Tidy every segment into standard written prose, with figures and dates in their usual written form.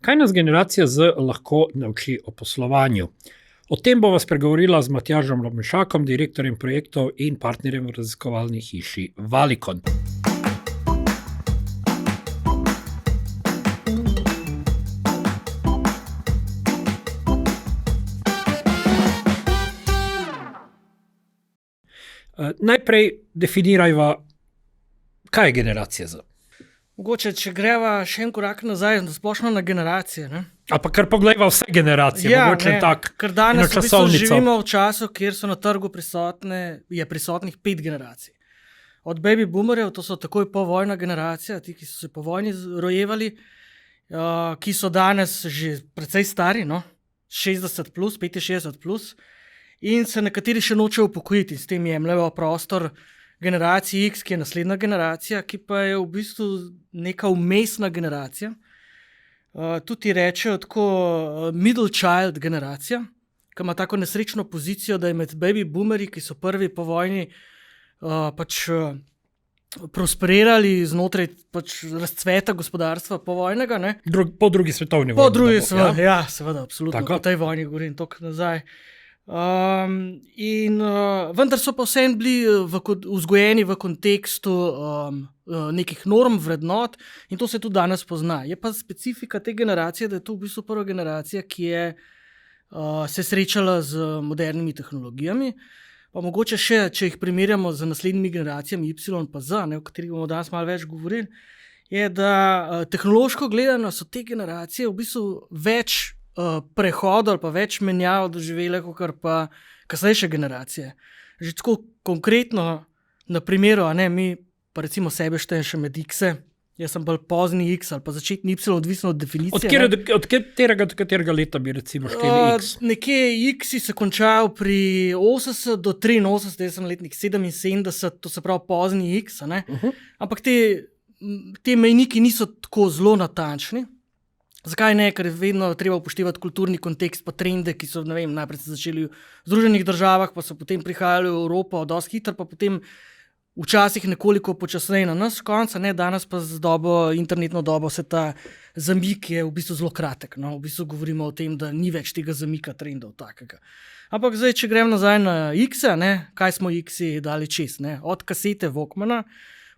Kaj nas generacija Z lahko nauči o poslovanju? O tem bova spregovorila z Matjažem Lobnšakom, direktorjem projektov in partnerjem v raziskovalni hiši Valicon. Najprej definirajva, kaj je generacija Z. Mogoče, če greva še en korak nazaj, splošno na generacije. Ne? Ali pa kar poglejva vse generacije, mogoče tak, ker danes v bistvu živimo v času, kjer so na trgu prisotnih 5 generacij. Od baby boomerjev, to so takoj povojna generacija, ti, ki so se po vojni rojevali, ki so danes že precej stari, 60+, 65+, in se nekateri še nočejo upokojiti, s tem jemljejo prostor generaciji X, ki je naslednja generacija, ki pa je v bistvu neka vmesna generacija. Tudi rečejo tako middle child generacija, ki ima tako nesrečno pozicijo, da je med baby boomerji, ki so prvi po vojni prosperirali znotraj razcveta gospodarstva povojnega. Po drugi svetovni vojni. Po drugi svetovni, ja, seveda, absolutno. Tako? Po tej vojni govorim toliko nazaj. Vendar so pa vseeno bili vzgojeni v kontekstu nekih norm, vrednot, in to se tudi danes pozna. Je pa specifika te generacije, da je to v bistvu prva generacija, ki je se srečala z modernimi tehnologijami. Pa mogoče še, če jih primerjamo z naslednjimi generacijami Y pa Z, o katerih bomo danes malo več govorili, je, da tehnološko gledano so te generacije v bistvu več prehodov ali pa več menjav doživele, kot pa kasnejše generacije. Že tako konkretno, na primeru, mi pa recimo sebe štejem še med X-e, jaz sem bolj pozni X ali pa začetni Y, odvisno od definicije. Od katerega leta bi recimo šteli X? Nekje X se končal pri 80 do 83, jaz sem letnik 77, to se pravi pozni X. Ampak te mejniki niso tako zelo natančni. Zakaj ne? Ker je vedno treba upoštevati kulturni kontekst pa trende, ki so, najprej se začeli v Združenih državah, pa so potem prihajali v Evropo dosti hitro, pa potem včasih nekoliko počasneje na nas konca, danes pa z internetno dobo se ta zamik je v bistvu zelo kratek. V bistvu govorimo o tem, da ni več tega zamika trendov takega. Ampak zdaj, če grem nazaj na X-e, kaj smo X-i dali čez? Od kasete Walkmana,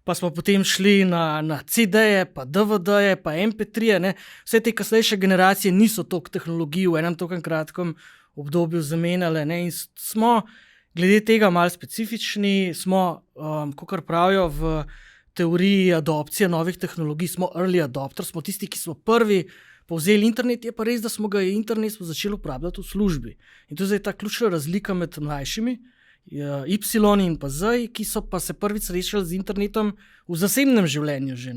pa smo potem šli na CD-je, pa DVD-je, pa MP3-je. Vse te kasnejše generacije niso toliko tehnologij v enem toliko kratkem obdobju zamenjale. In smo glede tega malo specifični, smo, kakor pravijo v teoriji adopcije novih tehnologij, smo early adopters, smo tisti, ki smo prvi povzeli internet, je pa res, da smo internet začeli uporabljati v službi. In to je zdaj ta ključna razlika med mlajšimi, Y in pa Z, ki so pa se prvič srečali z internetom v zasebnem življenju že.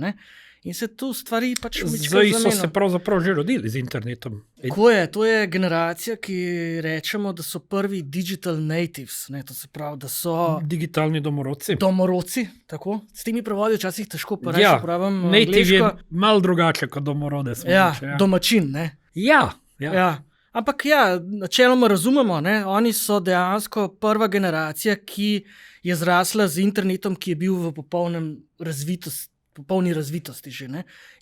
In se tu stvari Z so se pravzaprav že rodili z internetom. To je generacija, ki rečemo, da so prvi digital natives. To se pravi, da so digitalni domorodci. Domorodci, tako. S temi prevodi včasih težko pravim. Native je malo drugače kot domorode. Domačin, Ja. Ampak načeloma razumemo, oni so dejansko prva generacija, ki je zrasla z internetom, ki je bil v popolni razvitosti že.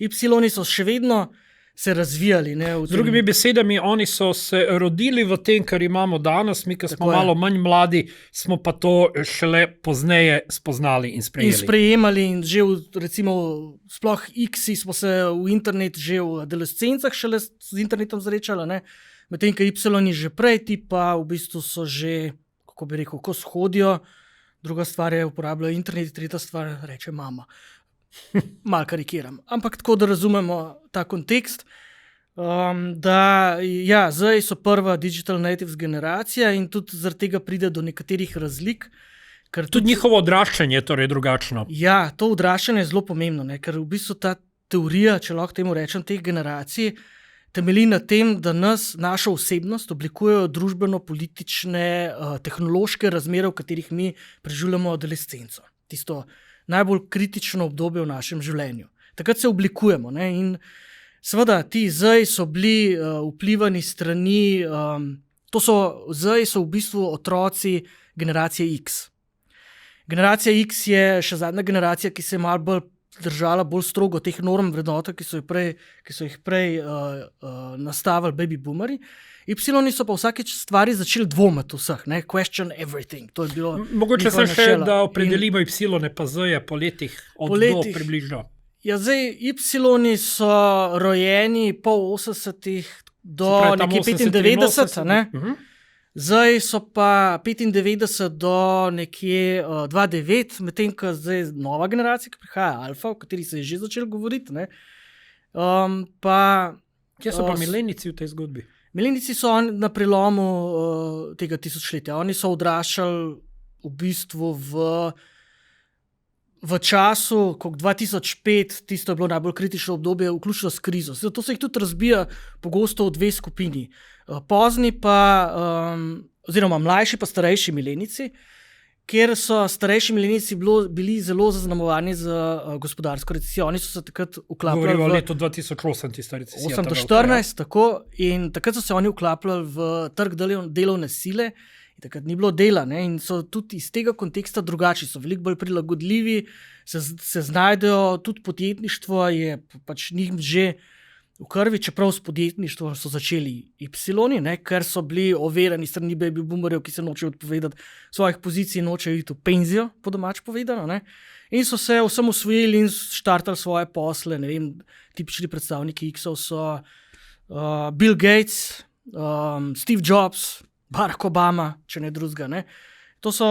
Y so še vedno se razvijali. Z drugimi besedami, oni so se rodili v tem, kar imamo danes, mi, ki smo malo manj mladi, smo pa to šele pozneje spoznali in sprejeli. In sprejemali in že recimo sploh X-i smo se v internet že v adolescencah šele z internetom zrečali, medtem, ko Y že prej, ti pa v bistvu so že, kako bi rekel, ko shodijo, druga stvar je uporabljajo internet, tretja stvar reče mama. Mal karikiram. Ampak tako, da razumemo ta kontekst, zdaj so prva digital natives generacija in tudi zaradi tega pride do nekaterih razlik. Tudi njihovo odraščanje je torej drugačno. Ja, to odraščanje je zelo pomembno, ker v bistvu ta teorija, če lahko temu rečem, teh generacij, temelji na tem, da našo osebnost oblikujejo družbeno-politične, tehnološke razmere, v katerih mi preživljamo adolescenco. Tisto najbolj kritično obdobje v našem življenju. Takrat se oblikujemo. In seveda, ti zdaj so bili vplivani strani, zdaj so v bistvu otroci generacije X. Generacija X je še zadnja generacija, ki se je malo bolj držala bolj strogo teh norm vrednot, ki so jih prej nastavili baby boomeri. Y so pa vsakeč stvari začeli dvomiti vseh, ne? Question everything. To je bilo mogoče sem še, da opredelimo Y pa Z po letih od do približno. Ja, zdaj Y so rojeni po 80-ih do nekje 95, ne? Zdaj so pa 95 do nekje 2009, medtem ko zdaj nova generacija, ki prihaja, alfa, o kateri se je že začelo govoriti. Ne? Kje so pa milenici v tej zgodbi? Milenici so na prelomu tega tisočletja. Oni so odraščali v bistvu v času, ko 2005, tisto je bilo najbolj kritično obdobje, vključno s krizo. Zato se jih tudi razbija pogosto v dve skupini. Pozni pa, oziroma mlajši pa starejši milenici, kjer so starejši milenici bili zelo zaznamovani z gospodarsko recesijo. Oni so se takrat vklapljali Govorimo o letu 2008, tista recesija. 8 do 14, tako. In takrat so se oni vklapljali v trg delovne sile in takrat ni bilo dela. Ne? In so tudi iz tega konteksta drugačni, so veliko bolj prilagodljivi, se znajdejo, tudi podjetništvo je pač njih že v krvi, čeprav s podjetništvom so začeli Y, ne, ker so bili overeni strani baby boomerjev, ki se nočejo odpovedati svojih pozicij, nočejo iti v penzijo, po domač povedano. Ne. In so se vsem osvojili in štartali svoje posle. Ne vem, tipični predstavniki X-ov so Bill Gates, Steve Jobs, Barack Obama, če ne drugega. Ne. To so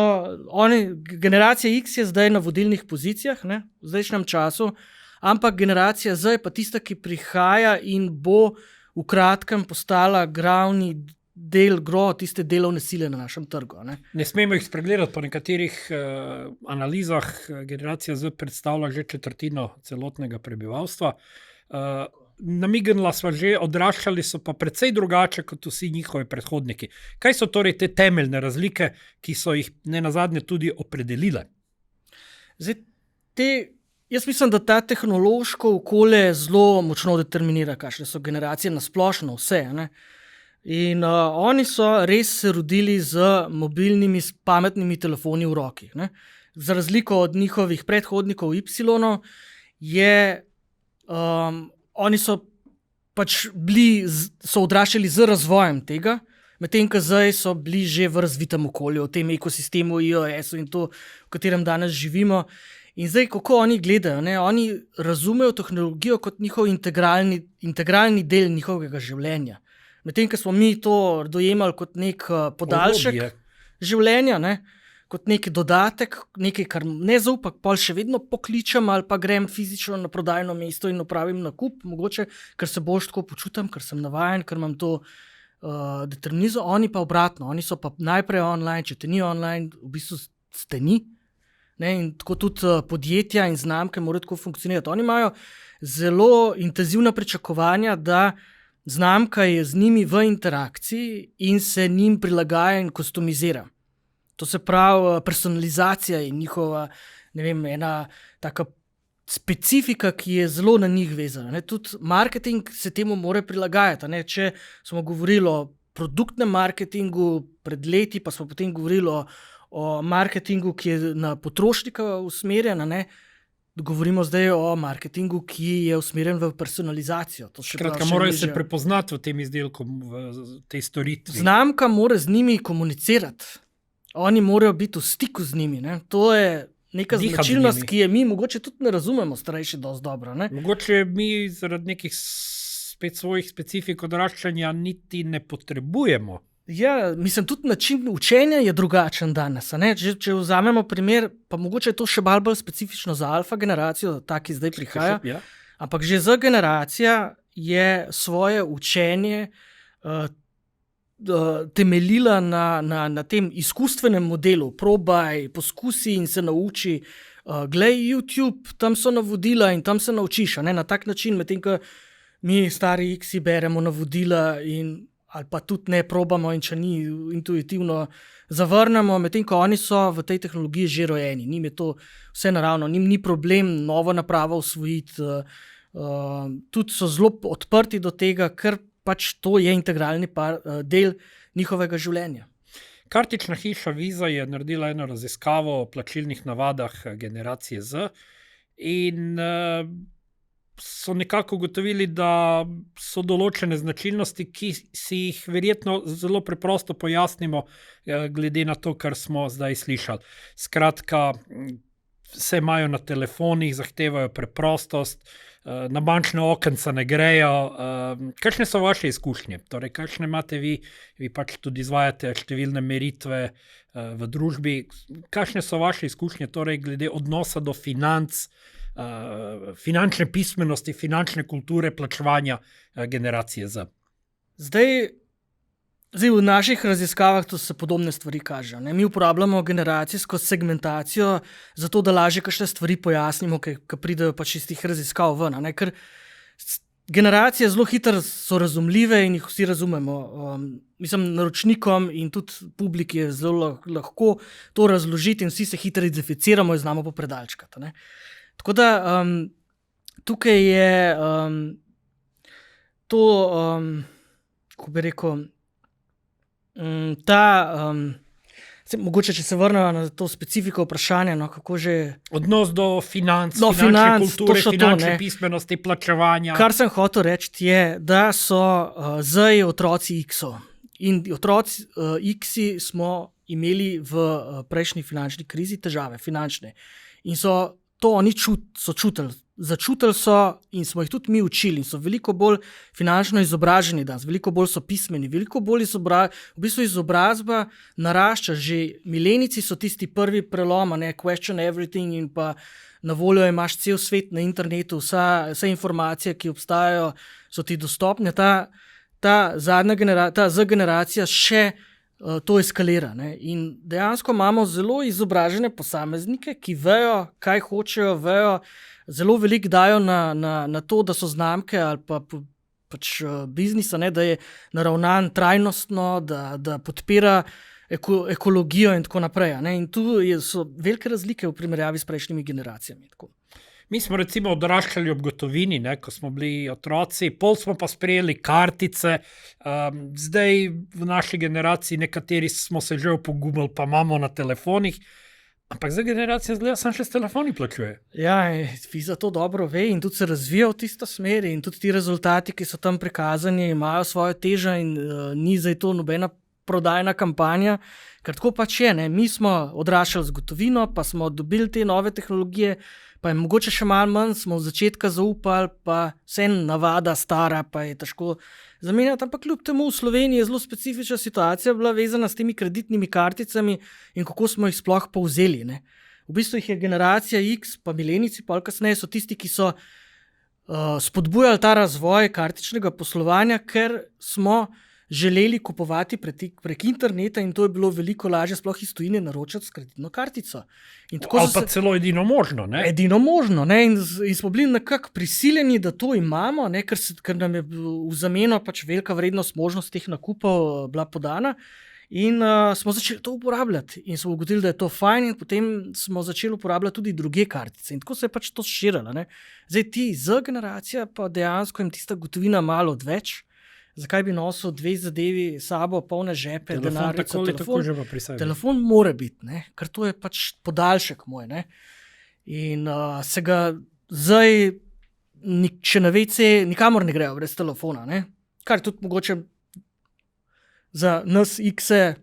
oni, generacija X je zdaj na vodilnih pozicijah, ne, v zdajšnjem času. Ampak generacija Z je pa tista, ki prihaja in bo v kratkem postala glavni del tiste delovne sile na našem trgu. Ne smemo jih spregledati, po nekaterih analizah generacija Z predstavlja že četrtino celotnega prebivalstva. Namignila sva že, odraščali so pa precej drugače kot vsi njihovi predhodniki. Kaj so torej te temeljne razlike, ki so jih nenazadnje tudi opredelile? Zdaj, jaz mislim, da ta tehnološko okolje zelo močno determinira, kakšne so generacije na splošno vse. Ne? In oni so res se rodili z mobilnimi, pametnimi telefoni v roki. Ne? Za razliko od njihovih predhodnikov Y, oni so pač so odraščali z razvojem tega, medtem ko zdaj so bili že v razvitem okolju, v tem ekosistemu iOS-u in to, v katerem danes živimo. In zdaj, kako oni gledajo, ne? Oni razumejo tehnologijo kot njihov integralni del njihovega življenja. Medtem, ko smo mi to dojemali kot nek podaljšek življenja, ne? Kot nek dodatek, nekaj, kar ne zaupam, pa še vedno pokličem ali pa grem fizično na prodajno mesto in opravim nakup, mogoče, ker se bolj tako počutim, ker sem navajen, ker imam to determinizem. Oni pa obratno, oni so pa najprej online, če te ni online, v bistvu ste ni. Ne, in tako tudi podjetja in znamke morajo tako funkcionirati. Oni imajo zelo intenzivna pričakovanja, da znamka je z njimi v interakciji in se njim prilagaja in customizira. To se pravi, personalizacija je njihova, ne vem, ena taka specifika, ki je zelo na njih vezana. Ne. Tudi marketing se temu mora prilagajati. Ne. Če smo govorili o produktnem marketingu pred leti, pa smo potem govorili o marketingu, ki je na potrošnika usmerjen, ne? Govorimo zdaj o marketingu, ki je usmerjen v personalizacijo. Skratka, morajo se prepoznati v tem izdelku, v tej storitvi. Znamka mora z njimi komunicirati. Oni morajo biti v stiku z njimi. Ne? To je neka značilnost, ki je mi mogoče tudi ne razumemo starejši dosti dobro. Ne? Mogoče mi zaradi nekih spet svojih specifik odraščanja niti ne potrebujemo. Ja, mislim, tudi način učenja je drugačen danes. Če vzamemo primer, pa mogoče je to še bolj specifično za alfa generacijo, ta, ki zdaj prihaja, ja. Ampak že Z generacija je svoje učenje temeljila na tem izkustvenem modelu. Probaj, poskusi in se nauči. Glej YouTube, tam so navodila in tam se naučiš. Na tak način, medtem ko mi stari X-i beremo navodila ali pa tudi ne probamo in če ni intuitivno zavrnemo, medtem ko oni so v tej tehnologiji že rojeni. Njim je to vse naravno, njim ni problem novo napravo usvojiti. Tudi so zelo odprti do tega, ker pač to je integralni del njihovega življenja. Kartična hiša Visa je naredila eno raziskavo o plačilnih navadah generacije Z in so nekako ugotovili, da so določene značilnosti, ki si jih verjetno zelo preprosto pojasnimo, glede na to, kar smo zdaj slišali. Skratka, vse imajo na telefonih, zahtevajo preprostost, na bančne okenca ne grejo. Kakšne so vaše izkušnje? Torej, kakšne imate vi? Vi pač tudi izvajate številne meritve v družbi. Kakšne so vaše izkušnje torej, glede odnosa do financ, finančne pismenosti, finančne kulture, plačevanja generacije Z? Zdaj v naših raziskavah to se podobne stvari kažejo. Mi uporabljamo generacijsko segmentacijo, zato da lažje kakšne stvari pojasnimo, ki pridejo pač iz teh raziskav ven. Ker generacije zelo hitro so razumljive in jih vsi razumemo. Mislim, naročnikom in tudi publiki je zelo lahko to razložiti in vsi se hitro identificiramo in znamo popredalčkati. Tako da tukaj je to, kako bi rekel, mogoče, če se vrnemo na to specifiko vprašanja, kako že... Odnos do financ, finančne kulture, finančne pismenosti, plačevanja. Kar sem hotel reči je, da so zdaj otroci X-ov. In otroci X-i smo imeli v prejšnji finančni krizi težave, finančne. In so to oni so čutili. Začutili so in smo jih tudi mi učili. So veliko bolj finančno izobraženi danes, veliko bolj so pismeni, veliko bolj v bistvu izobrazba narašča. Že milenici so tisti prvi prelom, question everything, in pa na voljo imaš cel svet na internetu, vse informacije, ki obstajajo, so ti dostopne. Ta Z-generacija še to eskalira. In dejansko imamo zelo izobražene posameznike, ki vejo, kaj hočejo, vejo, zelo veliko dajo na to, da so znamke ali pa pač biznisa, da je naravnan trajnostno, da podpira ekologijo in tako naprej. In tu so velike razlike v primerjavi s prejšnjimi generacijami. Tako. Mi smo recimo odraščali ob gotovini, ko smo bili otroci, pol smo pa sprejeli kartice, zdaj v naši generaciji nekateri smo se že opogumili, pa imamo na telefonih, ampak za generacijo zgleda, samo še s telefoni plačuje. Ja, Visa to dobro ve in tudi se razvija v tisto smer in tudi ti rezultati, ki so tam prikazani, imajo svojo težo in ni zdaj to nobena prodajna kampanja, ker tako pač je. Mi smo odraščali z gotovino, pa smo dobili te nove tehnologije, pa je mogoče še malo manj, smo v začetka zaupali, pa vse navada stara, pa je težko zamenjati. Ampak kljub temu v Sloveniji je zelo specifična situacija bila vezana s temi kreditnimi karticami in kako smo jih sploh povzeli. V bistvu jih je generacija X, pa milenici, pa kasneje so tisti, ki so spodbujali ta razvoj kartičnega poslovanja, ker smo želeli kupovati prek interneta in to je bilo veliko lažje sploh iz tujine naročati s kreditno kartico. Ali pa celo edino možno. Edino možno. In smo bili nekako prisiljeni, da to imamo, ker nam je v zameno pač velika vrednost možnost teh nakupov bila podana in smo začeli to uporabljati. In smo ugotovili, da je to fajn in potem smo začeli uporabljati tudi druge kartice. In tako se je pač to širilo. Zdaj ti Z-generacija pa dejansko jim tista gotovina malo odveč. Zakaj bi nosil dve zadevi sabo, polne žepe, denarnico, telefon? Telefon mora biti, ker to je pač podaljšek moj. In se ga zdaj, če na WC, nikamor ne grejo brez telefona. Kar je tudi mogoče za nas X-e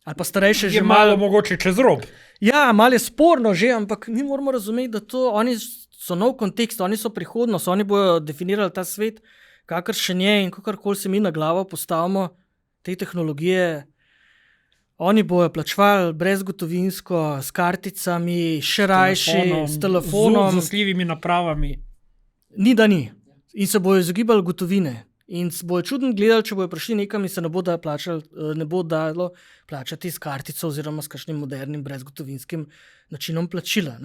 ali pa starejše že malo mogoče čez rob. Ja, malo je sporno že, ampak mi moramo razumeti, da to oni so nov kontekst, oni so prihodnost, oni bojo definirali ta svet, kakršen je in kakorkoli se mi na glavo postavimo te tehnologije, oni bojo plačevali brezgotovinsko, s karticami, še rajši, s telefonom. Z zasljivimi napravami. Ni, da ni. In se bojo izogibali gotovine. In se bojo čudno gledali, če bojo prišli nekam in se ne bo dalo plačati s kartico oziroma s kakšnim modernim brezgotovinskim načinom plačila.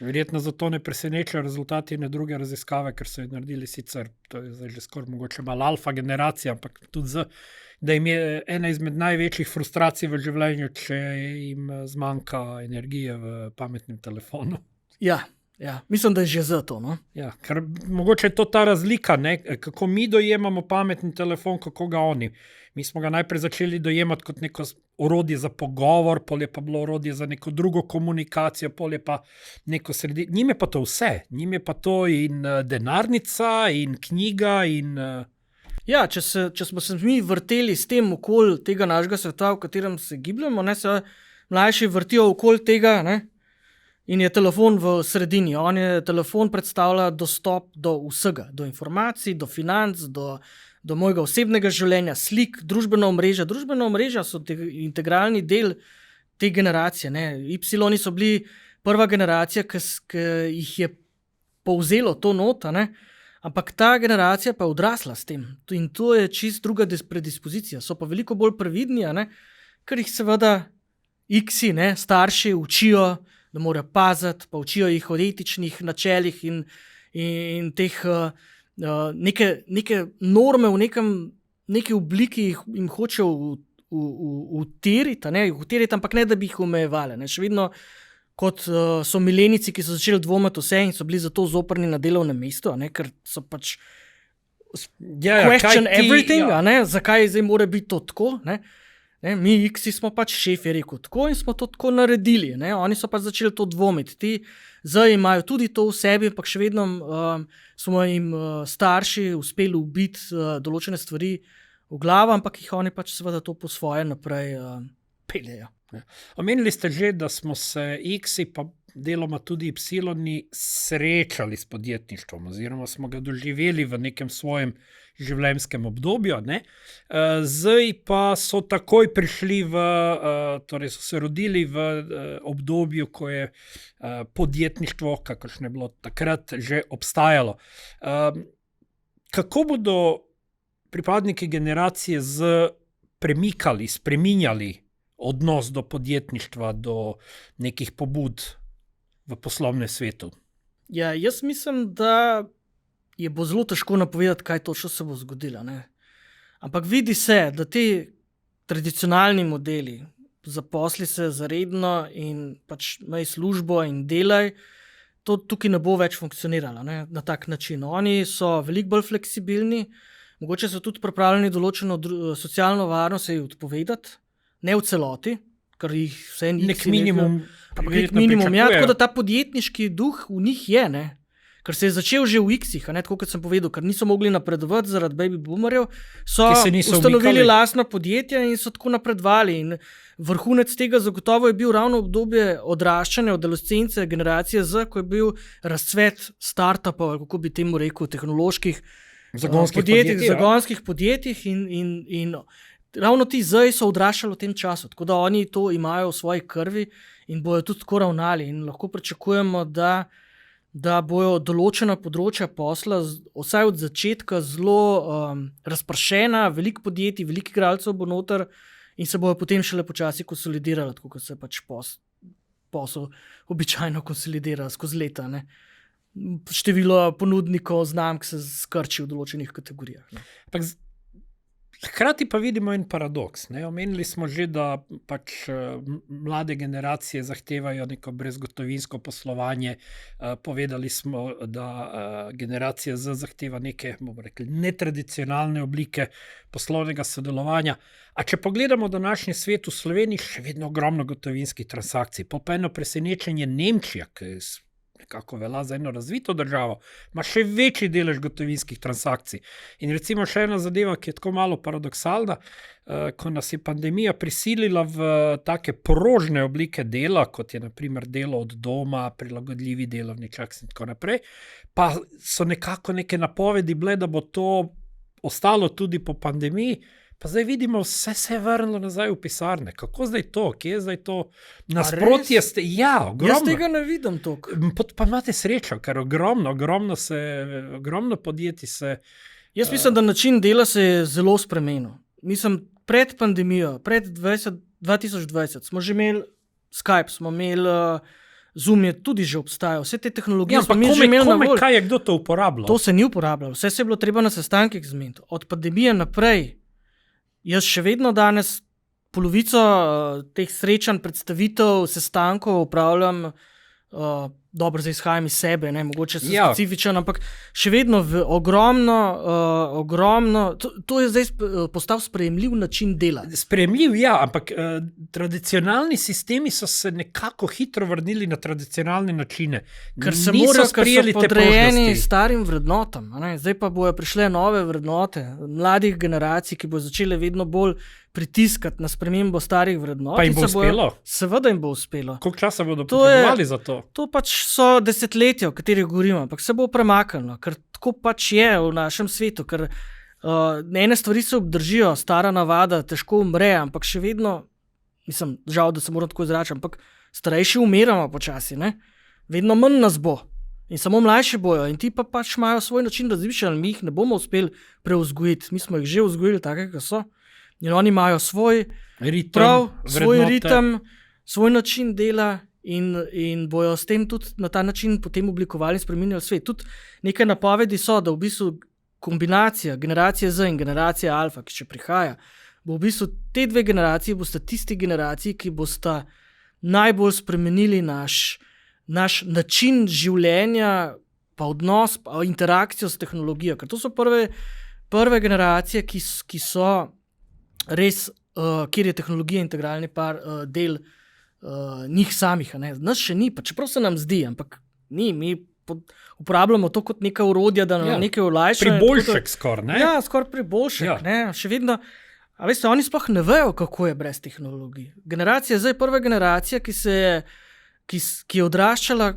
Verjetno zato ne presenečajo rezultati ene druge raziskave, ker so jo naredili sicer, to je zdaj že skoraj mogoče malo alfa generacija, ampak tudi da jim je ena izmed največjih frustracij v življenju, če jim zmanjka energije v pametnem telefonu. Ja, Ja, mislim, da je že zato. No? Ja, ker mogoče je to ta razlika, ne? Kako mi dojemamo pametni telefon, kako ga oni. Mi smo ga najprej začeli dojemati kot neko orodje za pogovor, pol je pa bilo orodje za neko drugo komunikacijo, pol je pa neko sredi. Njim je pa to vse. Njim je pa to in denarnica, in knjiga, in... Ja, če smo se mi vrteli s tem okoli tega našega sveta, v katerem se gibljamo, ne, se mlajši vrtijo okoli tega, ne, in je telefon v sredini. Telefon predstavlja dostop do vsega, do informacij, do financ, do mojega osebnega življenja, slik, družbena omrežja. Družbena omrežja so integralni del te generacije. Ne. Y so bili prva generacija, ki jih je povzelo to nota, ne. Ampak ta generacija pa je odrasla s tem. In to je čist druga predispozicija. So pa veliko bolj previdni, ne, ker jih seveda X-i, ne, starši učijo, da morajo paziti, pa učijo jih o etičnih načelih in teh neke norme v neki obliki jim hočejo utiriti, ampak ne, da bi jih omejevali. Ne. Še vedno kot so milenici, ki so začeli dvomiti vse in so bili zato zoprni na delovnem mestu, ne, ker so pač question everything, ne, zakaj zdaj mora biti to tako, ne. Ne, mi X-i smo pač šef je rekel tako in smo to tako naredili. Ne. Oni so pač začeli to dvomiti. Ti zdaj imajo tudi to v sebi, ampak še vedno smo jim starši uspeli ubiti določene stvari v glavo, ampak jih oni pač seveda to po svoje naprej peljejo. Omenili ste že, da smo se X-i pa deloma tudi Y srečali s podjetništvom oziroma smo ga doživeli v nekem svojem življenjskem obdobju. Ne? Zdaj pa so takoj prišli torej so se rodili v obdobju, ko je podjetništvo, kakršno je bilo takrat, že obstajalo. Kako bodo pripadniki generacije Z premikali, spreminjali odnos do podjetništva, do nekih pobud v poslovnem svetu? Ja, jaz mislim, da je bo zelo težko napovedati, kaj točno se bo zgodilo. Ne? Ampak vidi se, da ti tradicionalni modeli, zaposli se zaredno in pač imej službo in delaj, to tukaj ne bo več funkcioniralo, ne? Na tak način. Oni so veliko bolj fleksibilni, mogoče so tudi pripravljeni določeno socialno varnost odpovedati, ne v celoti, ker jih vse nek minimum, ampak nek minimum. Ja, tako da ta podjetniški duh v njih je, ne? Ker se je začel že v X-ih, tako kot sem povedal, ker niso mogli napredovati zaradi baby boomerjev, so ustanovili lastno podjetje in so tako napredovali. In vrhunec tega zagotovo je bil ravno obdobje odraščanja, adolescence, generacije Z, ko je bil razcvet startupov, kako bi temu rekel, tehnoloških zagonskih podjetij in ravno ti zdaj so odraščali v tem času, tako da oni to imajo v svoji krvi in bojo tudi tako ravnali in lahko pričakujemo, da bojo določena področja posla, vsaj od začetka, zelo razpršena, veliko podjetij, veliko igralcev bo noter in se bojo potem šele počasi konsolidirali, tako kot se pač posel običajno konsolidira skozi leta. Ne. Število ponudnikov znamk se skrči v določenih kategorijah. Ne. Hkrati pa vidimo en paradoks. Ne? Omenili smo že, da pač mlade generacije zahtevajo neko brezgotovinsko poslovanje. Povedali smo, da generacija Z zahteva neke, bomo rekli, netradicionalne oblike poslovnega sodelovanja. A če pogledamo današnji svet, v Sloveniji še vedno ogromno gotovinskih transakcij. Pa eno presenečenje Nemčija, ki nekako velja za eno razvito državo, ima še večji delež gotovinskih transakcij. In recimo še ena zadeva, ki je tako malo paradoksalna, ko nas je pandemija prisilila v take prožne oblike dela, kot je na primer delo od doma, prilagodljivi delovni čas in tako naprej, pa so nekako neke napovedi bile, da bo to ostalo tudi po pandemiji. Pa zdaj vidimo, vse se je vrnilo nazaj v pisarne. Kako zdaj to? Kje je zdaj to? Nasprotje ste... Ja, ogromno. Jaz tega ne vidim toliko. Pa imate srečo, ker ogromno podjetij se... Jaz mislim, da način dela se je zelo spremenil. Mislim, pred pandemijo, pred 2020 smo že imeli Skype, smo imeli Zoom, je tudi že obstajal. Vse te tehnologije smo mi že imeli na voljo. Kaj je kdo to uporabljal? To se ni uporabljalo. Vse se je bilo treba na sestankih zmeniti. Od pandemije naprej jaz še vedno danes polovico teh srečanj, predstavitev, sestankov upravljam dobro, zdaj izhajam iz sebe, ne, mogoče sem specifičen, ampak še vedno ogromno, to je zdaj postal sprejemljiv način dela. Sprejemljiv, ja, ampak tradicionalni sistemi so se nekako hitro vrnili na tradicionalne načine. Ker so podrejeni starim vrednotam. Ne? Zdaj pa bojo prišle nove vrednote mladih generacij, ki bojo začele vedno bolj pritiskati na spremembo starih vrednot. Pa jim bo uspelo? Seveda jim bo uspelo. Koliko časa bodo potrebovali za to? To pač so desetletja, o katerih govorimo, ampak se bo premaknilo, ker tako pač je v našem svetu, ker ene stvari se obdržijo, stara navada težko umre, ampak še vedno, mislim, žal, da se moram tako izračati, ampak starejši umiramo počasi, ne? Vedno manj nas bo. In samo mlajši bojo in ti pa pač imajo svoj način razmišljanja, mi jih ne bomo uspeli preuzgojiti, mi smo jih že vzgojili take, kot so. In oni imajo svoj ritem, svoj način dela in bojo s tem tudi na ta način potem oblikovali in spreminjali svet. Tudi nekaj napovedi so, da v bistvu kombinacija generacije Z in generacija Alfa, ki še prihaja, bo v bistvu te dve generaciji bosta tisti generaciji, ki bosta najbolj spremenili naš način življenja, pa odnos, pa interakcijo s tehnologijo. Ker to so prve generacije, ki so res, kjer je tehnologija integralni del njih samih. Ne? Nas še ni, pa čeprav se nam zdi, ampak ni, mi uporabljamo to kot neka orodja, da nam nekaj olajša. Priboljšek skoraj, ne? Ja, skoraj priboljšek, ne? Še vedno, a veste, oni sploh ne vejo, kako je brez tehnologij. Generacija zdaj je prva generacija, ki je odraščala,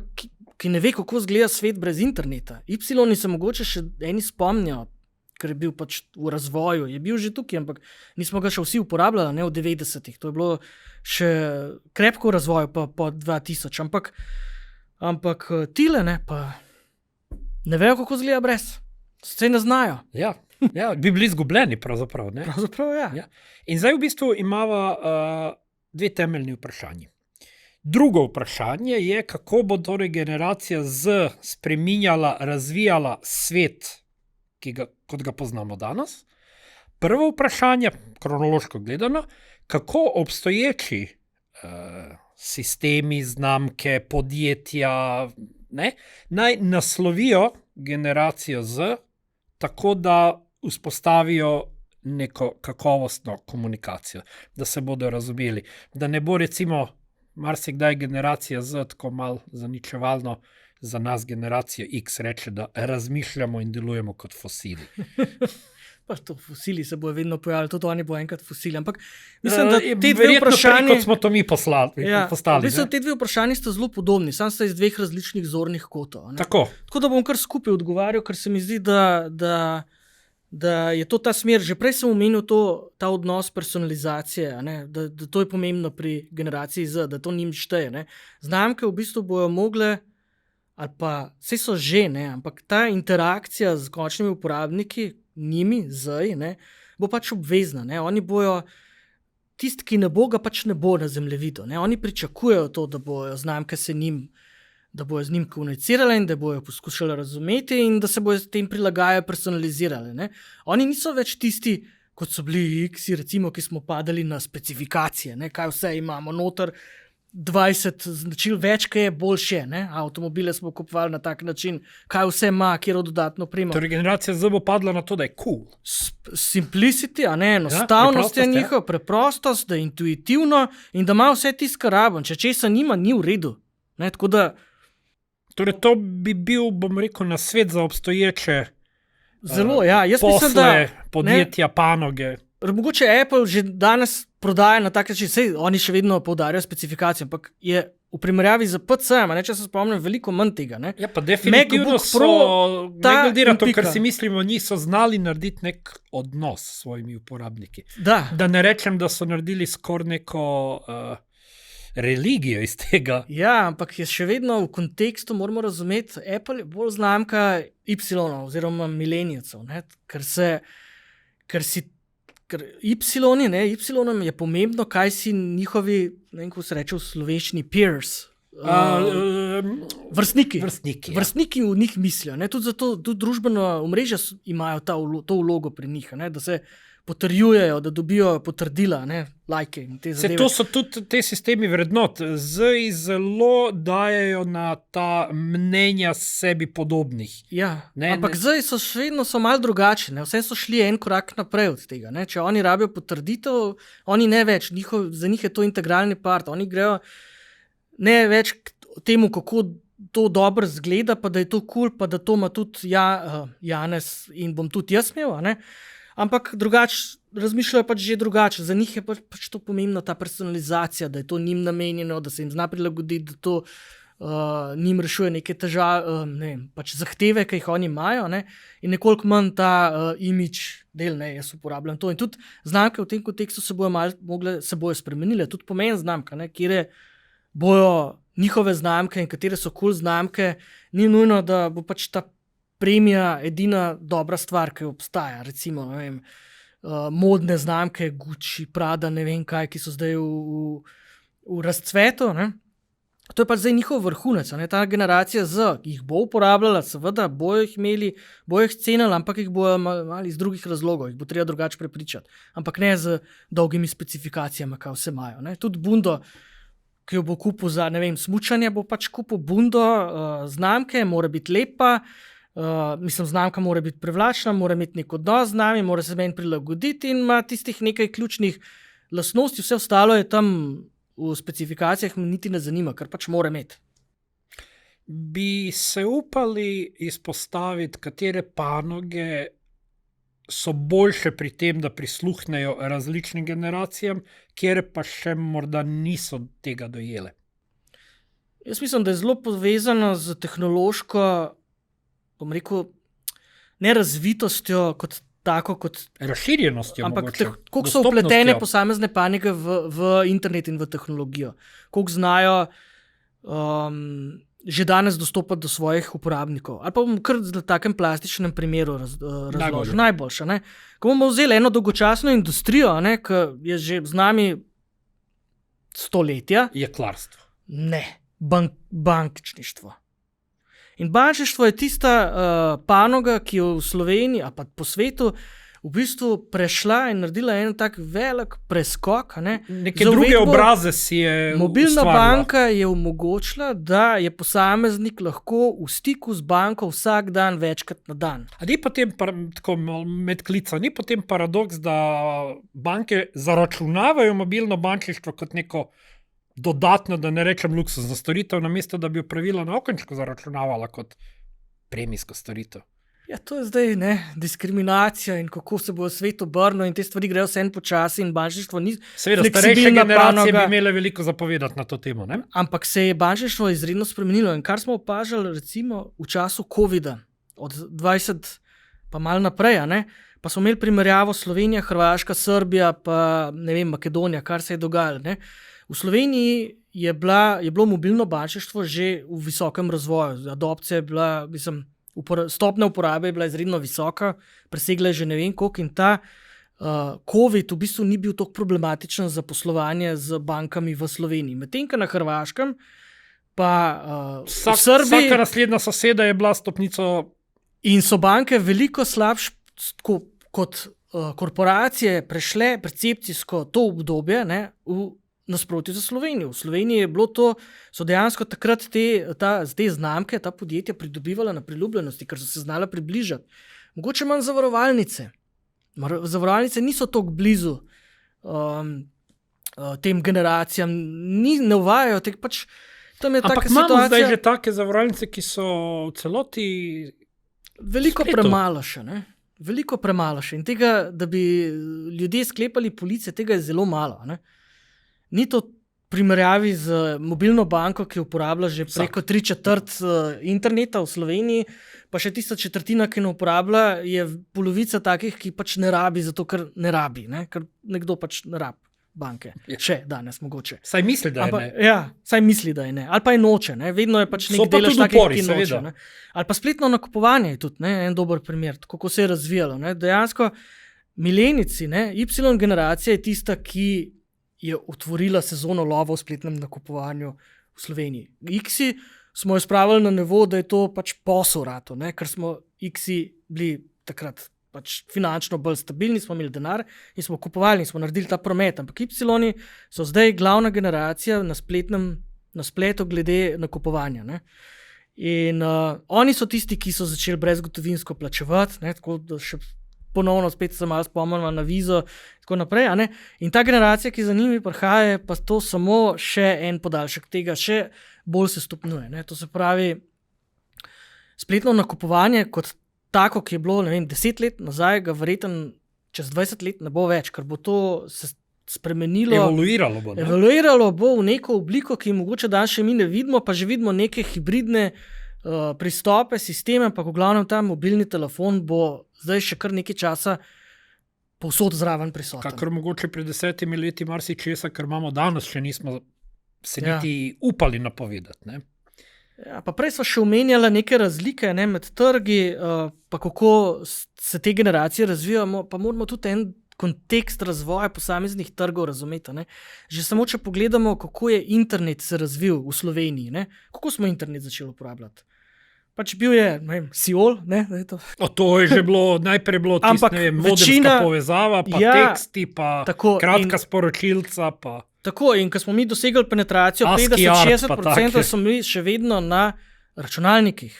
ki ne ve, kako izgleda svet brez interneta. Y se mogoče še eni spomnijo, ker je bil pač v razvoju, je bil že tukaj, ampak nismo ga še vsi uporabljali, ne, v 90-ih. To je bilo še krepko v razvoju po 2000, ampak tile, ne, pa ne vejo, kako izgleda brez. Se ne znajo. Ja, bi bili izgubljeni pravzaprav, ne? Pravzaprav, ja. In zdaj v bistvu imava dve temeljni vprašanji. Drugo vprašanje je, kako bo torej generacija Z spreminjala, razvijala svet, kot ga poznamo danes. Prvo vprašanje, kronološko gledano, kako obstoječi sistemi, znamke, podjetja naj naslovijo generacijo Z, tako da vzpostavijo neko kakovostno komunikacijo, da se bodo razumeli, da ne bo recimo marsikdaj generacija Z tako malo zaničevalno za nas generacijo X reče, da razmišljamo in delujemo kot fosili. Pa to fosili se bojo vedno pojavili, tudi oni bo enkrat fosili, ampak mislim, da te dve vprašanji, kot smo to mi postali. Mislim, te dve vprašanji sta zelo podobni, samo sta iz dveh različnih zornih kotov. Tako da bom kar skupaj odgovarjal, ker se mi zdi, da je to ta smer. Že prej sem omenil ta odnos personalizacije, da to je pomembno pri generaciji Z, da to njim šteje. Ne? Znamke v bistvu bojo mogle, ali pa vse so že, ampak ta interakcija z končnimi uporabniki, njimi, zdaj, bo pač obvezna. Oni bojo, tisti, ki ne bo, ga pač ne bo na zemljevidu. Oni pričakujejo to, da bojo znamke da bojo z njim komunicirali in da bojo poskušali razumeti in da se bojo s tem prilagajali, personalizirali. Oni niso več tisti, kot so bili X, recimo, ki smo padali na specifikacije, kaj vse imamo noter, 20 značil več, kaj je boljše. Avtomobile smo kupovali na tak način, kaj vse ima, kjer dodatno opremo. Torej generacija Z bo padla na to, da je cool. Simplicity, enostavnost je njihova, preprostost, da je intuitivno in da ima vse tisto, kar rabimo. Če česa nima, ni v redu. Tako da torej, to bi bil, bom rekel, nasvet za obstoječe zelo, jaz posle, mislim, da, podjetja, panoge. Mogoče Apple že danes prodaja na tak način, sej oni še vedno poudarjajo specifikacijo, ampak je v primerjavi z PC-jem, če se spomnim, veliko manj tega. Ja, pa definitivno so, ne glede na to, kar si mislimo, niso znali narediti nek odnos s svojimi uporabniki. Da ne rečem, da so naredili skoraj neko religijo iz tega. Ja, ampak je še vedno v kontekstu, moramo razumeti, Apple je bolj znamka Y oziroma milenijcev, ker Y je pomembno, kaj si njihovi, ne vem, kako se reče v slovenščini, peers Vrstniki. Vrstniki, Vrstniki v njih mislijo. Ne? Tudi zato tudi družbeno omrežje imajo to vlogo pri njih, ne? Da se potrjujejo, da dobijo potrdila, lajke in te zadeve. To so tudi te sistemi vrednot. Zdaj zelo dajejo na ta mnenja sebi podobnih. Ja, ampak zdaj so še vedno malo drugačni. Vse so šli en korak naprej od tega. Ne? Če oni rabijo potrditev, oni ne več. Za njih je to integralni part. Oni grejo ne več k temu, kako to dobro zgleda, pa da je to kul, pa da to ima tudi Janez in bom tudi jaz imel, ne? Ampak drugače razmišljajo pač že drugače. Za njih je pač to pomembno, ta personalizacija, da je to njim namenjeno, da se jim zna prilagoditi, da to njim rešuje neke težave, pač zahteve, ki jih oni imajo, ne? In nekoliko manj ta imidž del, jaz uporabljam to. In tudi znamke v tem kontekstu se bojo spremenile. Tudi pomen znamka, kjer bojo njihove znamke in katere so kul znamke, ni nujno, da bo pač ta premija edina dobra stvar, ki obstaja. Recimo, modne znamke, Gucci, Prada, ne vem kaj, ki so zdaj v razcvetu. Ne? To je pač zdaj njihov vrhunec. Ta generacija jih bo uporabljala, seveda, bojo jih imeli, bojo jih cenili, ampak jih bojo malo iz drugih razlogov, jih bo treba drugače prepričati. Ampak ne z dolgimi specifikacijami, kaj vse imajo. Ne? Tudi Bundo, ki jo bo kupil za, smučanje, bo pač kupil Bundo znamke, mora biti lepa, znamka mora biti privlačna, mora imeti nek odnos z nami, mora se meni prilagoditi in ima tistih nekaj ključnih lastnosti, vse ostalo je tam v specifikacijah, me niti ne zanima, ker pač mora imeti. Bi se upali izpostaviti, katere panoge so boljše pri tem, da prisluhnejo različnim generacijam, kjer pa še morda niso tega dojele? Jaz mislim, da je zelo povezano z tehnološko, bom rekel, ne razvitostjo kot tako, kot razširjenostjo, ampak koliko so vpletene posamezne panoge v internet in v tehnologijo, koliko znajo že danes dostopati do svojih uporabnikov. Ali pa bom kar na takem plastičnem primeru razložil. Najboljša. Ne? Ko bomo vzeli eno dolgočasno industrijo, ki je že z nami stoletja. Jeklarstvo. Ne, bančništvo. In bančništvo je tista panoga, ki je v Sloveniji, a pa po svetu, v bistvu prešla in naredila en tak velik preskok. Neke druge obraze si je mobilna ustvarila. Banka je omogočila, da je posameznik lahko v stiku z banko vsak dan, večkrat na dan. A ni potem, tako med klica, ni potem paradoks, da banke zaračunavajo mobilno bančništvo kot neko dodatno, da ne rečem luksuzno storitev, namesto da bi jo pravila na okenčku zaračunavala kot premijsko storitev? Ja, to je zdaj diskriminacija in kako se bo svet obrnil in te stvari grejo vse en počasi in bančništvo ni seveda, starejše generacije bi imele veliko zapovedati na to temo, ne? Ampak se je bančništvo izredno spremenilo in kar smo opažali recimo v času COVID-a, od 20 pa malo naprej, pa smo imeli primerjavo Slovenija, Hrvaška, Srbija, pa Makedonija, kar se je dogajalo, ne? V Sloveniji je bilo mobilno bančništvo že v visokem razvoju. Adopcija je bila, stopnja uporabe je bila izredno visoka, presegla je že ne vem koliko in ta COVID v bistvu ni bil tako problematičen za poslovanje z bankami v Sloveniji. Medtem, na Hrvaškem pa v Srbiji... Vsaka naslednja soseda je bila stopnico... In so banke veliko slabše kot korporacije prešle percepcijsko to obdobje, v nasprotju za Slovenijo. V Sloveniji je bilo to, so dejansko takrat te znamke, ta podjetja pridobivala na priljubljenosti, ker so se znala približati. Mogoče manj zavarovalnice. Zavarovalnice niso tako blizu tem generacijam, ne uvajajo teh pač. Ampak imamo zdaj že take zavarovalnice, ki so v celoti veliko premalo še, Veliko premalo še. In tega, da bi ljudje sklepali police, tega je zelo malo, Ni to primerjavi z mobilno banko, ki uporablja že preko 3/4 interneta v Sloveniji, pa še tista četrtina, ki ne uporablja, je polovica takih, ki pač ne rabi, zato ker ne rabi, ker nekdo pač ne rabi banke. Še danes mogoče. Saj misli, da je ne. Ja, saj misli, da je ne. Ali pa je noče, vedno je pač nek delež takih, ki noče. Ali pa spletno nakupovanje je tudi en dober primer, kako se je razvijalo. Dejansko milenici, Y generacija je tista, ki je otvorila sezono lova v spletnem nakupovanju v Sloveniji. X-i smo jo spravili na nivo, da je to pač posel rato, ker smo X-i bili takrat pač finančno bolj stabilni, smo imeli denar in smo kupovali in smo naredili ta promet. Ampak Y so zdaj glavna generacija na spletu glede nakupovanja. Ne? In oni so tisti, ki so začeli brezgotovinsko plačevati, tako da še ponovno spet se malo spomnimo na Vizo in tako naprej. In ta generacija, ki za njimi prihaja, pa to samo še en podaljšek tega, še bolj se stopnjuje. Ne? To se pravi, spletno nakupovanje kot tako, ki je bilo 10 let nazaj, ga verjetno čez 20 let ne bo več, ker bo to se spremenilo. Evoluiralo bo v neko obliko, ki mogoče danes še mi ne vidimo, pa že vidimo neke hibridne pristope, sisteme, pa v glavnem ta mobilni telefon bo zdaj še kar nekaj časa povsod zraven prisoten. Kakor mogoče pred 10 leti marsičesa, kar imamo danes, še nismo se niti upali napovedati. Ne? Ja, pa prej smo še omenjali neke razlike med trgi, pa kako se te generacije razvijajo, pa moramo tudi en kontekst razvoja posameznih trgov razumeti. Ne? Že samo, če pogledamo, kako je internet se razvil v Sloveniji, ne? Kako smo internet začeli uporabljati. Pač bil je, Siol, ne? To je že bilo, najprej bilo tisto, modemska povezava, pa teksti, pa kratka sporočilca, pa... Tako, in ko smo mi dosegli penetracijo 50-60%, so mi še vedno na računalnikih.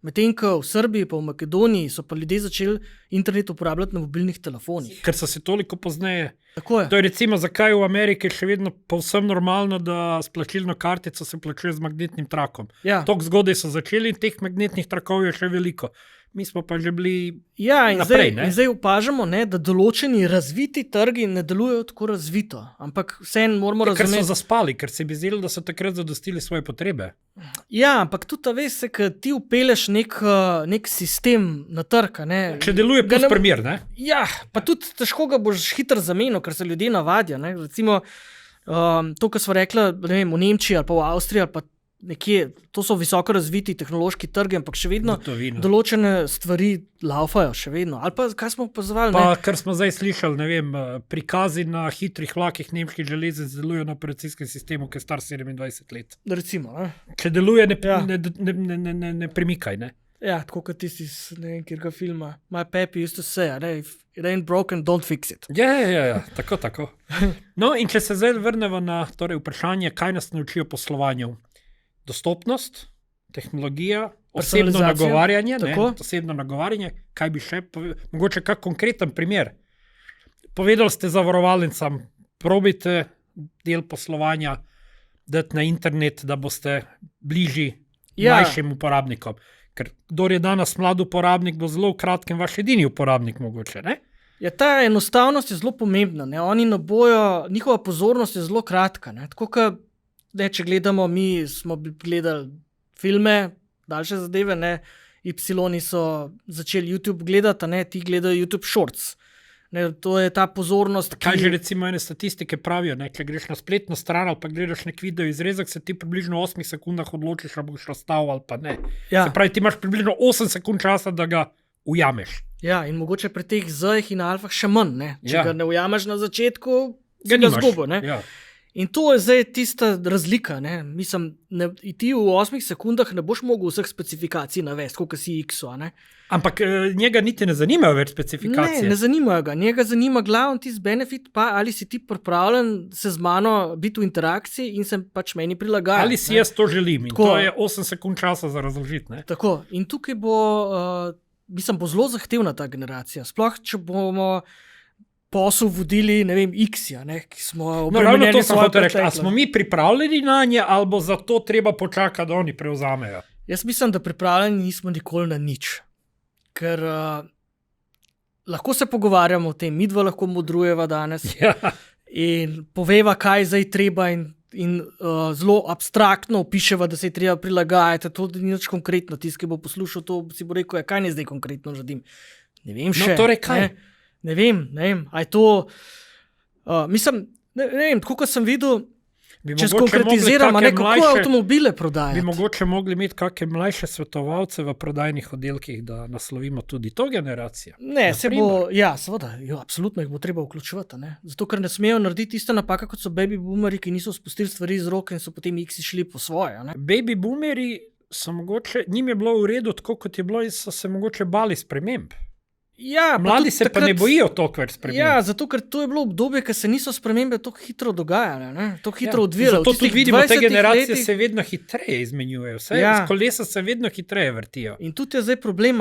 Medtem ko v Srbiji pa v Makedoniji so pa ljudje začeli internet uporabljati na mobilnih telefonih. Ker so se toliko pozneje. To je recimo, zakaj v Ameriki še vedno povsem normalno, da s plačilno kartico se plačuje z magnetnim trakom. Tok zgodaj so začeli in teh magnetnih trakov je še veliko. Mi smo pa že bili naprej. In zdaj opažamo, da določeni razviti trgi ne delujejo tako razvito. Ampak vseeno moramo razumeti. Ker so zaspali, ker se bi zdelo, da so takrat zadostili svoje potrebe. Ja, ampak tudi veš, ker ti upeleš nek sistem na trg. Če deluje plus primer, ne? Ja, pa tudi težko ga boš hitro zamenil, ker se ljudje navadijo. Recimo to, kar smo rekli, v Nemčiji ali pa v Avstriji ali pa nekje, to so visoko razviti tehnološki trgi, ampak še vedno določene stvari laufajo, še vedno. Ali pa, kaj smo opazovali? Kar smo zdaj slišali, prikazi na hitrih vlakih nemških železnic delujejo na operacijskem sistemu, ki je star 27 let. Recimo, ne? Če deluje, ne premikaj, ne? Ja, tako kot tisti iz nekega filma. My papi used to say, if it ain't broken, don't fix it. Ja, tako. No, in če se zdaj vrnemo na vprašanje, kaj nas naučijo poslovanju. Dostopnost, tehnologija, osebno nagovarjanje, kaj bi še, mogoče kak konkreten primer. Povedali ste zavarovalnicam, probajte del poslovanja dati na internet, da boste bližji mlajšim uporabnikom. Ker kdor je danes mlad uporabnik, bo zelo v kratkem vaš edini uporabnik mogoče, ne? Ja, ta enostavnost je zelo pomembna, ne? Oni ne bojo, njihova pozornost je zelo kratka, ne? Tako kot če gledamo, mi smo gledali filme, daljše zadeve, Y so začeli YouTube gledati, ti gledajo YouTube Shorts. To je ta pozornost. Kaj že recimo ene statistike pravijo, če greš na spletno stran ali pa gledaš nek video izrezek, se ti približno 8 sekundah odločiš, ali boš razstavil ali pa ne. Se pravi, ti imaš približno 8 sekund časa, da ga ujameš. Ja, in mogoče pri teh Z-jih in alfah še manj, Če ga ne ujameš na začetku, ga zgubo, In to je zdaj tista razlika. Mislim, ti v 8 sekundah ne boš mogel vseh specifikacij navesti, kot si X-o. Ampak njega niti ne zanimajo več specifikacije. Ne zanimajo ga. Njega zanima glavno tisti benefit, pa ali si ti pripravljen se z mano biti v interakciji in se pač meni prilagajati. Ali si jaz to želim. In to je 8 sekund časa za razložiti. Tako. In tukaj bo zelo zahtevna ta generacija. Sploh, če bomo posel vodili, X-ja, ki smo obremenjeni svojo preteklost. A smo mi pripravljeni na nje, ali bo za to treba počakati, da oni prevzamejo? Jaz mislim, da pripravljeni nismo nikoli na nič. Ker lahko se pogovarjamo o tem, midva lahko modrujeva danes in poveva, kaj zdaj treba in zelo abstraktno opiševa, da se je treba prilagajati. To ni nič konkretno. Tisti, ki bo poslušal to, si bo rekel, kaj ne zdaj konkretno želim. Ne vem še. No, torej kaj? Ne vem, a je to, mislim, ne vem, tako kot sem videl. Če skonkretiziramo, kako avtomobile prodajajo. Bi mogoče mogli imeti kakšne mlajše svetovalce v prodajnih oddelkih, da naslovimo tudi to generacijo. Ne, seveda, absolutno jih bo treba vključevati. Ne? Zato, ker ne smejo narediti iste napake, kot so baby boomeri, ki niso spustili stvari iz rok in so potem X šli po svoje. Ne? Baby boomeri so mogoče, njim je bilo v redu, tako kot je bilo, in so se mogoče bali sprememb. Ja, mladi se takrat, pa ne bojijo toliko več sprememb. Ja, zato ker to je bilo obdobje, ker se niso spremembe tako hitro dogajale, tako hitro odvijale. Zato tudi vidimo, da te generacije se vedno hitreje izmenjujejo. Kolesa se vedno hitreje vrtijo. In tudi je zdaj problem,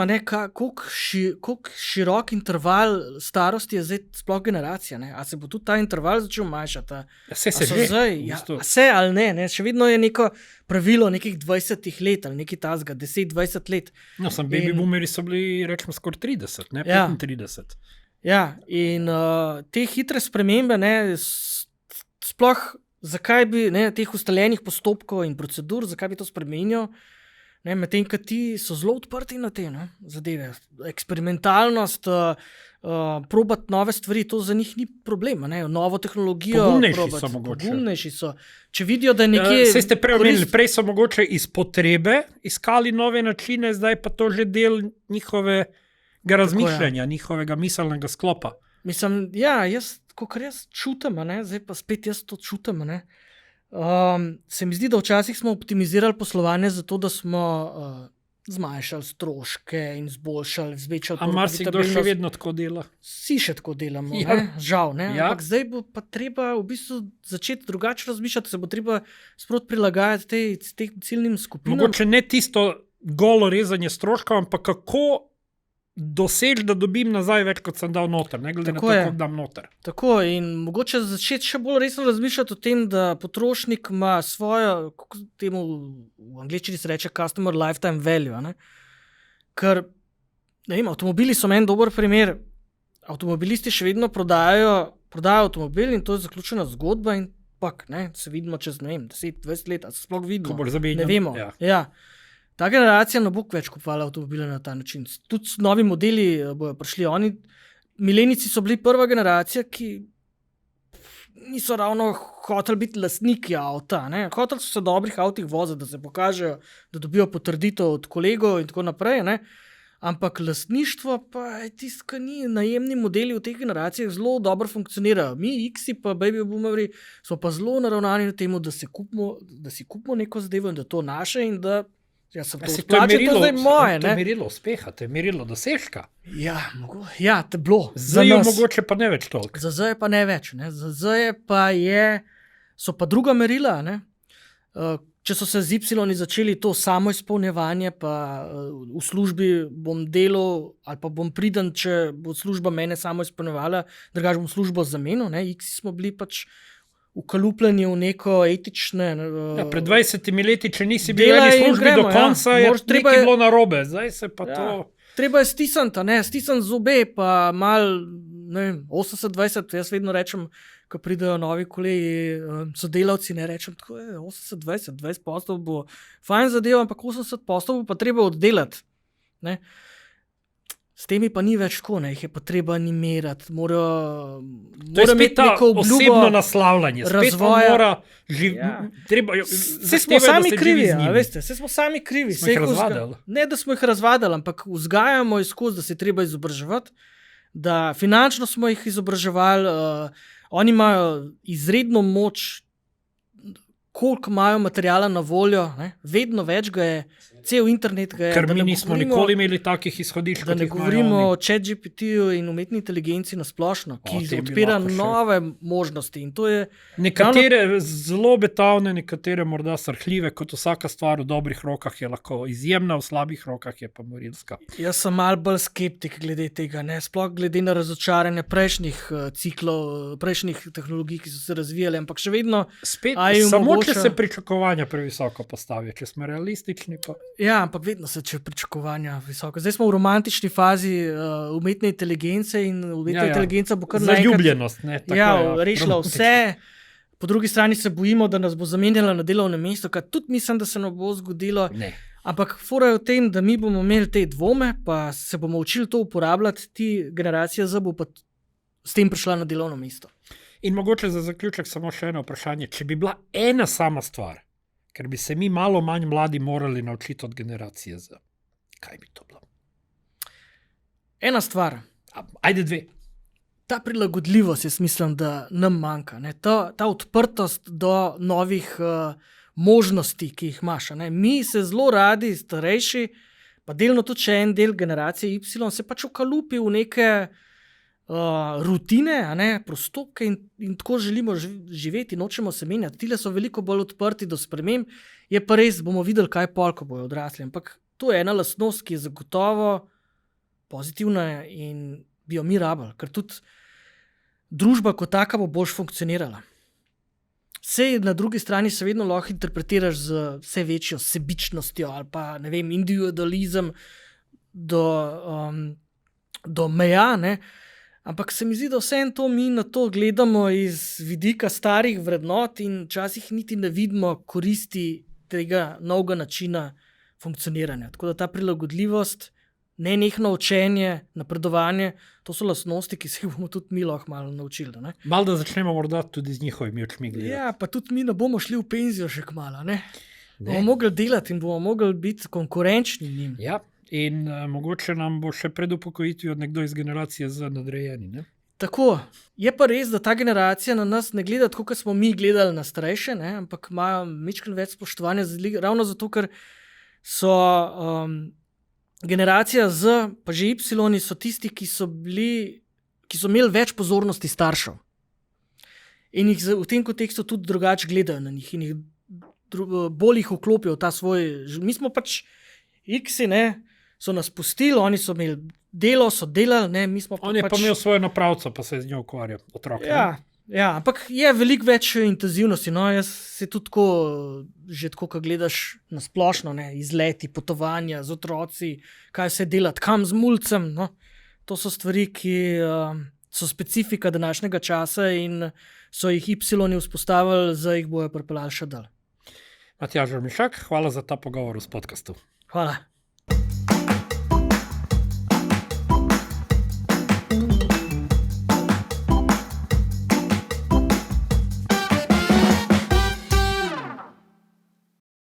koliko širok interval starosti je zdaj sploh generacija. Ne? A se bo tudi ta interval začel manjšati? Vse ali ne? Še vedno je neko pravilo nekih 20 let ali nekaj tazga, 10-20 let. No, baby boomeri so bili, rečemo, skoraj 30, ne 35. Ja, in te hitre spremembe, sploh zakaj bi teh ustaljenih postopkov in procedur, zakaj bi to spremenil, medtem ko ti so zelo odprti na te zadeve. Eksperimentalnost, probati nove stvari, to za njih ni problem. Novo tehnologijo. Pogumnejši so. Če vidijo, da je nekje. Saj ste prej so mogoče iz potrebe iskali nove načine, zdaj pa to že del njihovega razmišljanja, njihovega miselnega sklopa. Mislim, kakor jaz čutim, zdaj pa spet jaz to čutim. Se mi zdi, da včasih smo optimizirali poslovanje zato, da smo zmanjšali stroške in zboljšali, zvečali profitabilnost. A marsikdo še vedno tako dela? Vsi še tako delamo, žal. Ampak zdaj bo pa treba v bistvu začeti drugače razmišljati, se bo treba sproti prilagajati tem ciljnim skupinam. Mogoče ne tisto golo rezanje stroškov, ampak kako doseči, da dobim nazaj več, kot sem dal noter, ne glede na to, kako dam noter. Tako, in mogoče začeti še bolj resno razmišljati o tem, da potrošnik ima svojo, kako temu v angleščini se reče, customer lifetime value. Ker, avtomobili so meni dober primer. Avtomobilisti še vedno prodajajo avtomobil in to je zaključena zgodba in se vidimo čez, 10-20 let, ali se sploh vidimo. Ne vemo. Ja. Ta generacija ne bo več kupovala avtomobile na ta način. Tudi novi modeli bojo prišli. Milenici so bili prva generacija, ki niso ravno hoteli biti lastniki avta. Hoteli so se dobrih avtih voziti, da se pokažejo, da dobijo potrditev od kolegov in tako naprej. Ampak lastništvo pa je tisto, kar ni. Najemni modeli v teh generacijah zelo dobro funkcionirajo. Mi, X-i pa baby boomeri, smo pa zelo naravnani na temu, da si kupimo neko zadevo in da to naše in da to je moje. To je merilo uspeha, to je merilo dosežka. Ja, to je bilo. Zdaj je mogoče pa ne več toliko. Za zdaj pa ne več. Za zdaj pa so pa druga merila. Če so se z Y začeli to samo izpolnjevanje, pa v službi bom delal ali pa bom priden, če bo služba mene samo izpolnjevala, drugače bom službo zamenil. X smo bili pač ukalupljeni v neko etične. Pred 20 leti, če nisi bil v eni službi do konca, je nekaj bilo narobe. Zdaj se pa to. Treba je stisniti zobe, pa malo 80-20, jaz vedno rečem, ko pridejo novi kolegi, sodelavci, ne rečem tako, 80-20, 20% bo fajn zadeva, ampak 80% bo pa treba oddelati. S temi pa ni več tako, jih je pa treba animirati, mora imeti neko obljubo, osebno naslavljanje, razvoja. Vse smo sami krivi, veste, vse smo sami krivi. Smo jih razvadili. Ne, da smo jih razvadili, ampak vzgajamo jih skozi, da se treba izobraževati, da finančno smo jih izobraževali, oni imajo izredno moč, koliko imajo materijala na voljo, vedno več ga je, cel internet ga je. Ker mi nismo nikoli imeli takih izhodišč. Da ne govorimo o ChatGPT-ju in umetni inteligenci na splošno, ki odpira nove možnosti. In to je nekatere zelo obetavne, nekatere morda srhljive, kot vsaka stvar v dobrih rokah je lahko izjemna, v slabih rokah je pa morilska. Jaz sem malo bolj skeptik glede tega, sploh glede na razočaranje prejšnjih ciklov, prejšnjih tehnologij, ki so se razvijale, ampak še vedno spet, samo če se pričakovanja previsoko postavijo, če smo realistični pa. Ja, ampak vedno se če pričakovanja visoko. Zdaj smo v romantični fazi umetne inteligence in umetna inteligenca bo kar zaljubljenost. Rešila vse. Po drugi strani se bojimo, da nas bo zamenjala na delovnem mestu, kar tudi mislim, da se ne bo zgodilo. Ne. Ampak fora je v tem, da mi bomo imeli te dvome, pa se bomo učili to uporabljati, ti generacija Z bo pa s tem prišla na delovno mesto. In mogoče za zaključek samo še eno vprašanje. Če bi bila ena sama stvar, ker bi se mi malo manj mladi morali naučiti od generacije Z, kaj bi to bilo? Ena stvar. Ajde 2. Ta prilagodljivost, jaz mislim, da nam manjka. Ne? Ta odprtost do novih možnosti, ki jih imaš. Ne? Mi se zelo radi, starejši, pa delno tudi še en del generacije Y, se pač ukalupi v neke rutine, postopke in tako želimo živeti, nočemo se menjati. Tile so veliko bolj odprti do sprememb, je pa res, bomo videli, kaj pol, ko bojo odrasli. Ampak to je ena lastnost, ki je zagotovo pozitivna in bi jo mi rabili, ker tudi družba kot taka bo boljš funkcionirala. Vse na drugi strani se vedno lahko interpretiraš z vse večjo sebičnostjo ali pa, ne vem, individualizem do meja, ne? Ampak se mi zdi, da vse to mi na to gledamo iz vidika starih vrednot in včasih niti ne vidimo koristi tega novega načina funkcioniranja. Tako da ta prilagodljivost, nenehno učenje, napredovanje, to so lastnosti, ki se jih bomo tudi mi lahko malo naučili. Ne? Malo da začnemo morda tudi z njihovimi očmi gledati. Ja, pa tudi mi ne bomo šli v penzijo še kmalo. Bomo mogli delati in bomo mogli biti konkurenčni njim. Ja, in mogoče nam bo še pred upokojitvijo nekdo iz generacije Z nadrejeni. Ne? Tako, je pa res, da ta generacija na nas ne gleda tako, kot smo mi gledali na starejše, ne? Ampak imajo majčkeno več spoštovanja, ravno zato, ker so generacija Z, pa že Y, so tisti, ki so imeli več pozornosti staršev. In jih v tem kontekstu tudi drugače gledajo na njih in jih bolj jih vklopijo v ta svoj. Mi smo pač X-i, so nas pustili, oni so imeli delo, so delali, mi smo on je pa imel svojo napravco, pa se z njo ukvarjal, otrok. Ja, ampak je veliko več intenzivnosti. Jaz se tudi tako, že tako, ko gledaš na splošno, izleti, potovanja z otroci, kaj vse delati, kam z mulcem. To so stvari, ki so specifika današnjega časa in so jih Y vzpostavili, zdaj jih bojo pripeljali še dalj. Matjaž Mišak, hvala za ta pogovor v podcastu. Hvala.